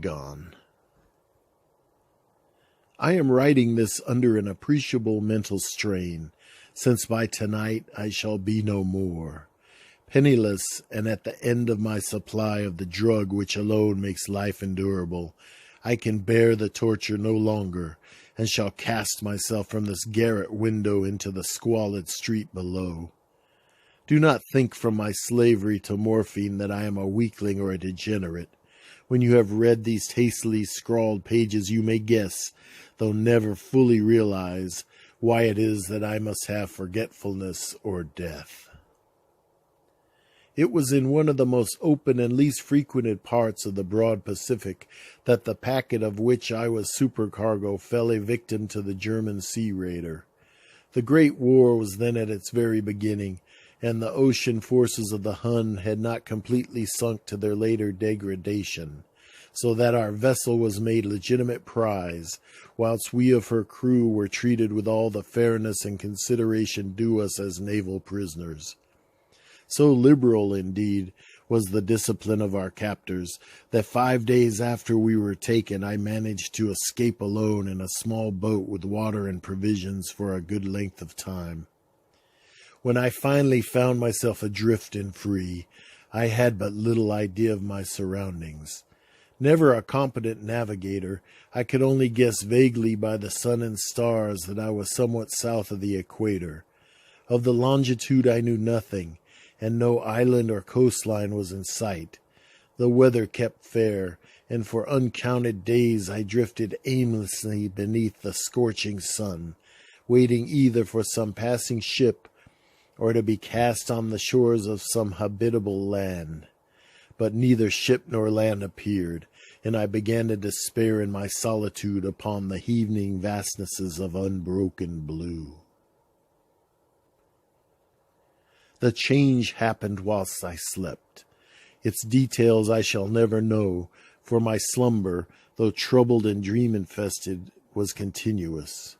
Dagon. I am writing this under an appreciable mental strain, since by tonight I shall be no more. Penniless and at the end of my supply of the drug which alone makes life endurable, I can bear the torture no longer, and shall cast myself from this garret window into the squalid street below. Do not think from my slavery to morphine that I am a weakling or a degenerate. When you have read these hastily scrawled pages, you may guess, though never fully realize, why it is that I must have forgetfulness or death. It was in one of the most open and least frequented parts of the broad Pacific that the packet of which I was supercargo fell a victim to the German sea raider. The Great War was then at its very beginning, and the ocean forces of the Hun had not completely sunk to their later degradation, so that our vessel was made legitimate prize, whilst we of her crew were treated with all the fairness and consideration due us as naval prisoners. So liberal, indeed, was the discipline of our captors, that 5 days after we were taken I managed to escape alone in a small boat with water and provisions for a good length of time. When I finally found myself adrift and free, I had but little idea of my surroundings. Never a competent navigator, I could only guess vaguely by the sun and stars that I was somewhat south of the equator. Of the longitude I knew nothing, and no island or coastline was in sight. The weather kept fair, and for uncounted days I drifted aimlessly beneath the scorching sun, waiting either for some passing ship or to be cast on the shores of some habitable land. But neither ship nor land appeared, and I began to despair in my solitude upon the heaving vastnesses of unbroken blue. The change happened whilst I slept. Its details I shall never know, for my slumber, though troubled and dream-infested, was continuous.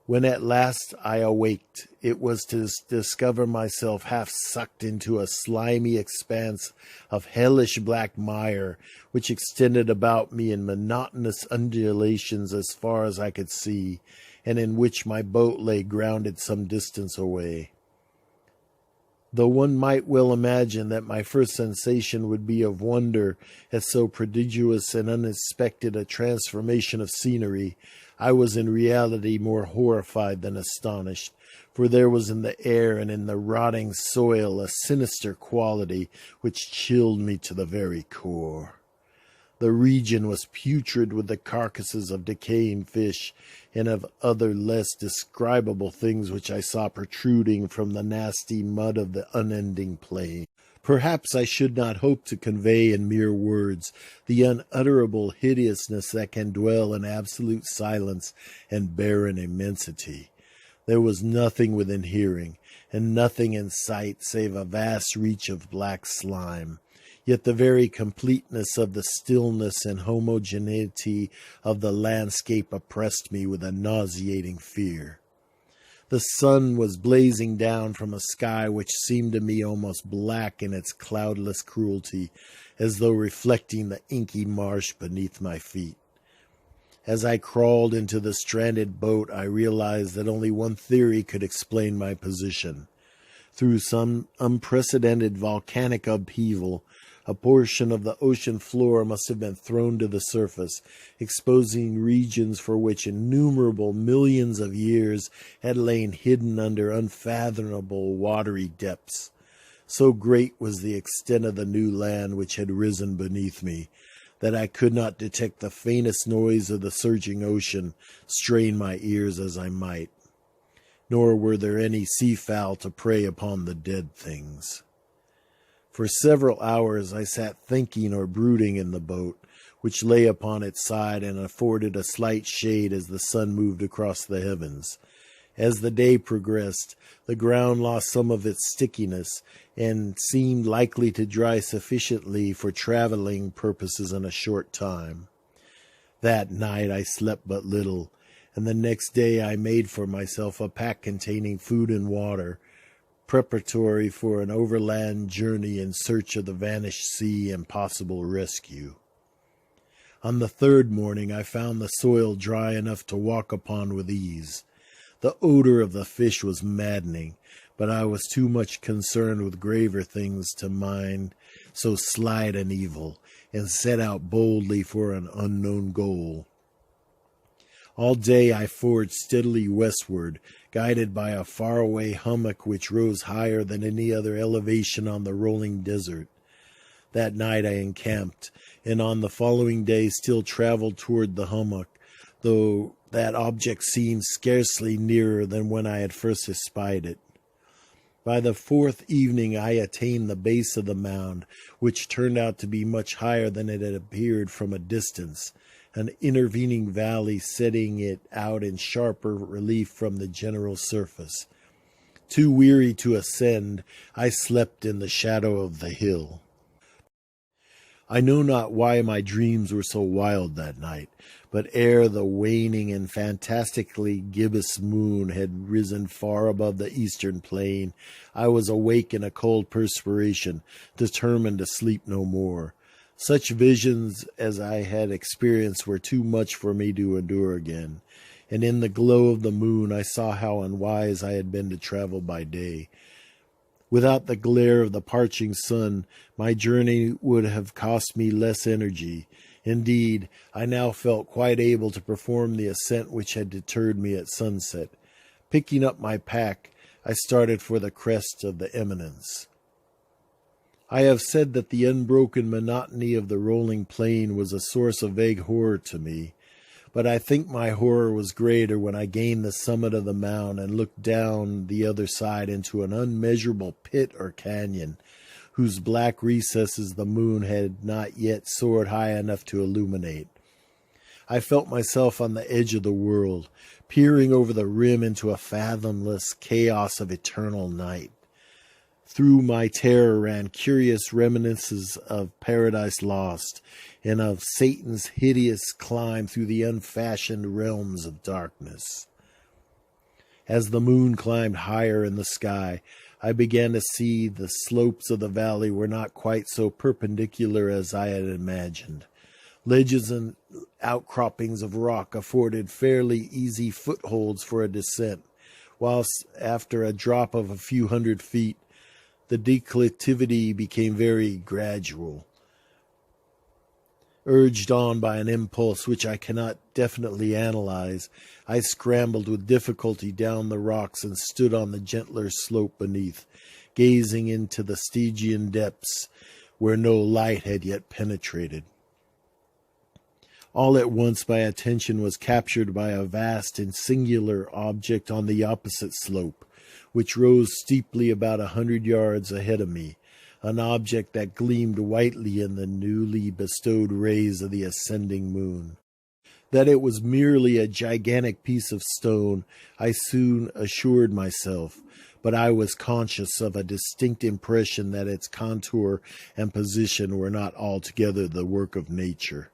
When at last I awaked, it was to discover myself half sucked into a slimy expanse of hellish black mire, which extended about me in monotonous undulations as far as I could see, and in which my boat lay grounded some distance away. Though one might well imagine that my first sensation would be of wonder at so prodigious and unexpected a transformation of scenery, I was in reality more horrified than astonished, for there was in the air and in the rotting soil a sinister quality which chilled me to the very core. The region was putrid with the carcasses of decaying fish and of other less describable things which I saw protruding from the nasty mud of the unending plain. Perhaps I should not hope to convey in mere words the unutterable hideousness that can dwell in absolute silence and barren immensity. There was nothing within hearing, and nothing in sight save a vast reach of black slime. Yet the very completeness of the stillness and homogeneity of the landscape oppressed me with a nauseating fear. The sun was blazing down from a sky which seemed to me almost black in its cloudless cruelty, as though reflecting the inky marsh beneath my feet. As I crawled into the stranded boat, I realized that only one theory could explain my position. Through some unprecedented volcanic upheaval, a portion of the ocean floor must have been thrown to the surface, exposing regions for which innumerable millions of years had lain hidden under unfathomable watery depths. So great was the extent of the new land which had risen beneath me, that I could not detect the faintest noise of the surging ocean, strain my ears as I might. Nor were there any seafowl to prey upon the dead things. For several hours I sat thinking or brooding in the boat, which lay upon its side and afforded a slight shade as the sun moved across the heavens. As the day progressed, the ground lost some of its stickiness and seemed likely to dry sufficiently for traveling purposes in a short time. That night I slept but little, and the next day I made for myself a pack containing food and water, preparatory for an overland journey in search of the vanished sea and possible rescue. On the third morning I found the soil dry enough to walk upon with ease. The odor of the fish was maddening, but I was too much concerned with graver things to mind so slight an evil, and set out boldly for an unknown goal. All day I forged steadily westward, guided by a faraway hummock which rose higher than any other elevation on the rolling desert. That night I encamped, and on the following day still traveled toward the hummock, though that object seemed scarcely nearer than when I had first espied it. By the fourth evening I attained the base of the mound, which turned out to be much higher than it had appeared from a distance, an intervening valley setting it out in sharper relief from the general surface. Too weary to ascend, I slept in the shadow of the hill. I know not why my dreams were so wild that night, but ere the waning and fantastically gibbous moon had risen far above the eastern plain, I was awake in a cold perspiration, determined to sleep no more. Such visions as I had experienced were too much for me to endure again, and in the glow of the moon I saw how unwise I had been to travel by day. Without the glare of the parching sun, my journey would have cost me less energy. Indeed, I now felt quite able to perform the ascent which had deterred me at sunset. Picking up my pack, I started for the crest of the eminence. I have said that the unbroken monotony of the rolling plain was a source of vague horror to me, but I think my horror was greater when I gained the summit of the mound and looked down the other side into an unmeasurable pit or canyon, whose black recesses the moon had not yet soared high enough to illuminate. I felt myself on the edge of the world, peering over the rim into a fathomless chaos of eternal night. Through my terror ran curious reminiscences of Paradise Lost and of Satan's hideous climb through the unfashioned realms of darkness. As the moon climbed higher in the sky, I began to see the slopes of the valley were not quite so perpendicular as I had imagined. Ledges and outcroppings of rock afforded fairly easy footholds for a descent, whilst after a drop of a few hundred feet, the declivity became very gradual. Urged on by an impulse which I cannot definitely analyze, I scrambled with difficulty down the rocks and stood on the gentler slope beneath, gazing into the Stygian depths where no light had yet penetrated. All at once my attention was captured by a vast and singular object on the opposite slope, which rose steeply about 100 yards ahead of me, an object that gleamed whitely in the newly bestowed rays of the ascending moon. That it was merely a gigantic piece of stone, I soon assured myself, but I was conscious of a distinct impression that its contour and position were not altogether the work of nature.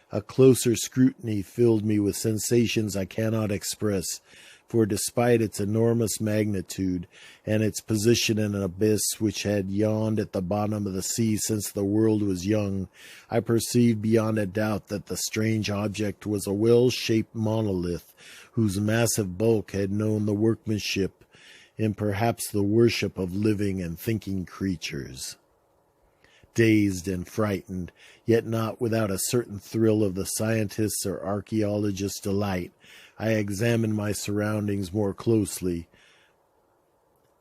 A closer scrutiny filled me with sensations I cannot express, for despite its enormous magnitude and its position in an abyss which had yawned at the bottom of the sea since the world was young, I perceived beyond a doubt that the strange object was a well-shaped monolith whose massive bulk had known the workmanship and perhaps the worship of living and thinking creatures. Dazed and frightened, yet not without a certain thrill of the scientist's or archaeologist's delight, I examined my surroundings more closely.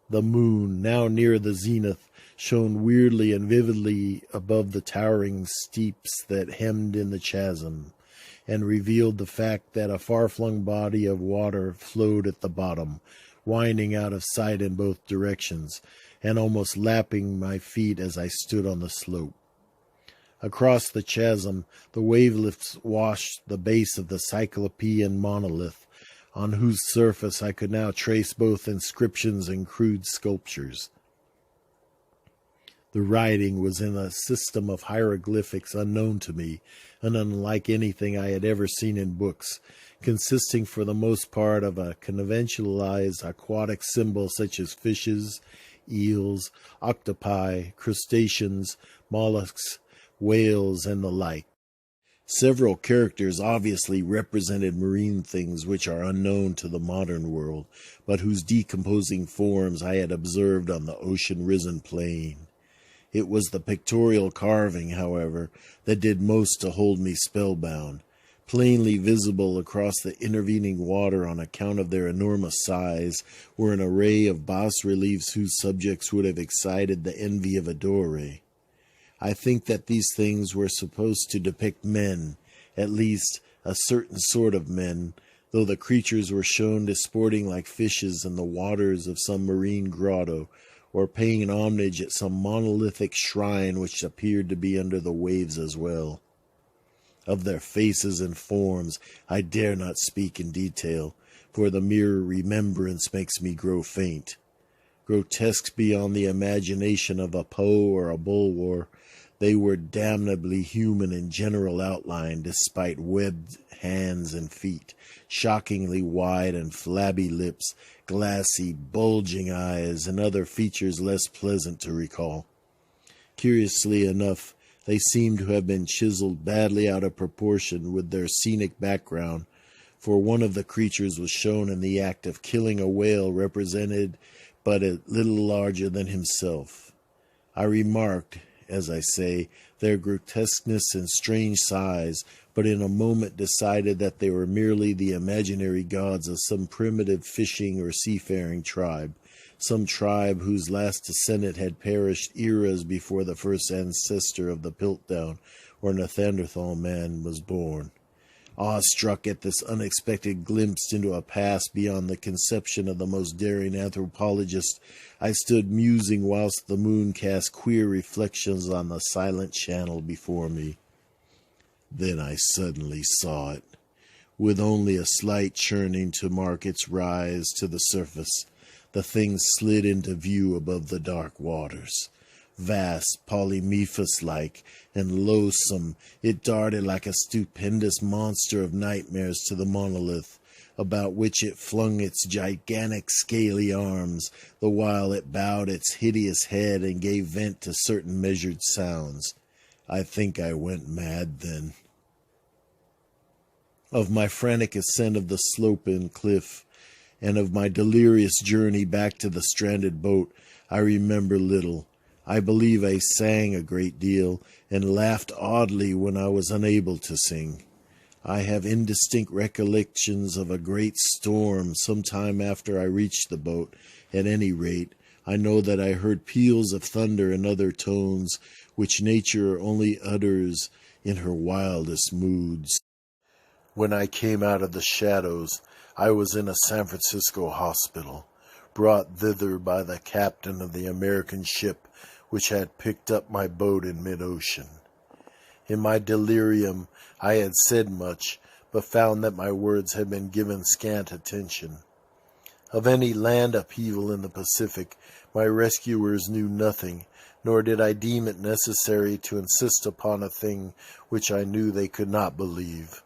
The moon, now near the zenith, shone weirdly and vividly above the towering steeps that hemmed in the chasm, and revealed the fact that a far-flung body of water flowed at the bottom, winding out of sight in both directions, and almost lapping my feet as I stood on the slope. Across the chasm, the wavelets washed the base of the Cyclopean monolith, on whose surface I could now trace both inscriptions and crude sculptures. The writing was in a system of hieroglyphics unknown to me, and unlike anything I had ever seen in books, consisting for the most part of a conventionalized aquatic symbol such as fishes, eels, octopi, crustaceans, mollusks, whales, and the like. Several characters obviously represented marine things which are unknown to the modern world, but whose decomposing forms I had observed on the ocean-risen plain. It was the pictorial carving, however, that did most to hold me spellbound. Plainly visible across the intervening water on account of their enormous size were an array of bas-reliefs whose subjects would have excited the envy of a Doré. I think that these things were supposed to depict men, at least a certain sort of men, though the creatures were shown disporting like fishes in the waters of some marine grotto, or paying homage at some monolithic shrine which appeared to be under the waves as well. Of their faces and forms I dare not speak in detail, for the mere remembrance makes me grow faint. Grotesque beyond the imagination of a Poe or a Bulwer, they were damnably human in general outline, despite webbed hands and feet, shockingly wide and flabby lips, glassy, bulging eyes, and other features less pleasant to recall. Curiously enough, they seemed to have been chiseled badly out of proportion with their scenic background, for one of the creatures was shown in the act of killing a whale represented but a little larger than himself. I remarked, as I say, their grotesqueness and strange size, but in a moment decided that they were merely the imaginary gods of some primitive fishing or seafaring tribe, some tribe whose last descendant had perished eras before the first ancestor of the Piltdown or Neanderthal man was born. Awestruck at this unexpected glimpse into a past beyond the conception of the most daring anthropologist, I stood musing whilst the moon cast queer reflections on the silent channel before me. Then I suddenly saw it, with only a slight churning to mark its rise to the surface. The thing slid into view above the dark waters. Vast, Polyphemus-like, and loathsome, it darted like a stupendous monster of nightmares to the monolith, about which it flung its gigantic scaly arms, the while it bowed its hideous head and gave vent to certain measured sounds. I think I went mad then. Of my frantic ascent of the slope and cliff, and of my delirious journey back to the stranded boat, I remember little. I believe I sang a great deal, and laughed oddly when I was unable to sing. I have indistinct recollections of a great storm some time after I reached the boat. At any rate, I know that I heard peals of thunder and other tones which nature only utters in her wildest moods. When I came out of the shadows, I was in a San Francisco hospital, brought thither by the captain of the American ship which had picked up my boat in mid-ocean. In my delirium I had said much, but found that my words had been given scant attention. Of any land upheaval in the Pacific, my rescuers knew nothing, nor did I deem it necessary to insist upon a thing which I knew they could not believe.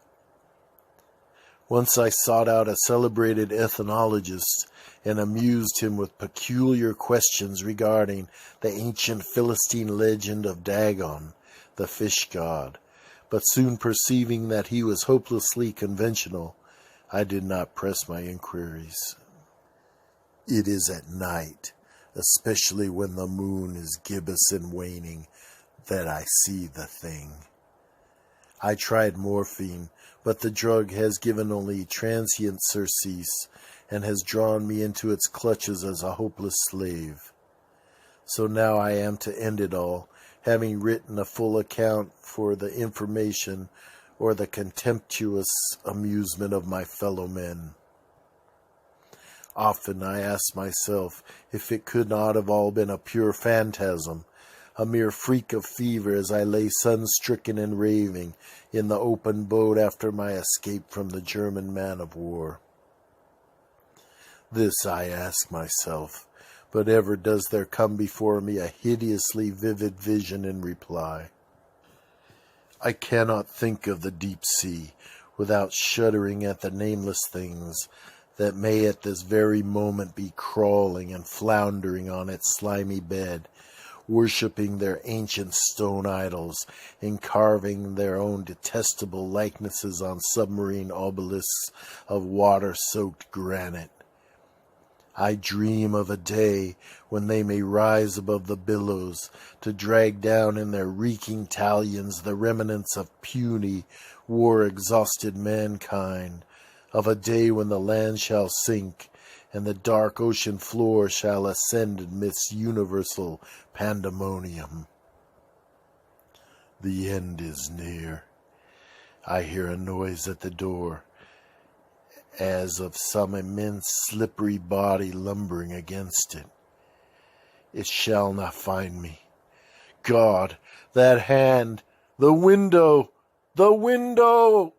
Once I sought out a celebrated ethnologist and amused him with peculiar questions regarding the ancient Philistine legend of Dagon, the fish god, but soon perceiving that he was hopelessly conventional, I did not press my inquiries. It is at night, especially when the moon is gibbous and waning, that I see the thing. I tried morphine, but the drug has given only transient surcease, and has drawn me into its clutches as a hopeless slave. So now I am to end it all, having written a full account for the information or the contemptuous amusement of my fellow men. Often I ask myself if it could not have all been a pure phantasm, a mere freak of fever as I lay sun-stricken and raving in the open boat after my escape from the German man-of-war. This I ask myself, but ever does there come before me a hideously vivid vision in reply. I cannot think of the deep sea without shuddering at the nameless things that may at this very moment be crawling and floundering on its slimy bed, worshipping their ancient stone idols and carving their own detestable likenesses on submarine obelisks of water-soaked granite. I dream of a day when they may rise above the billows to drag down in their reeking talons the remnants of puny, war-exhausted mankind, of a day when the land shall sink and the dark ocean floor shall ascend amidst universal pandemonium. The end is near. I hear a noise at the door, as of some immense slippery body lumbering against it. It shall not find me. God, that hand! The window! The window!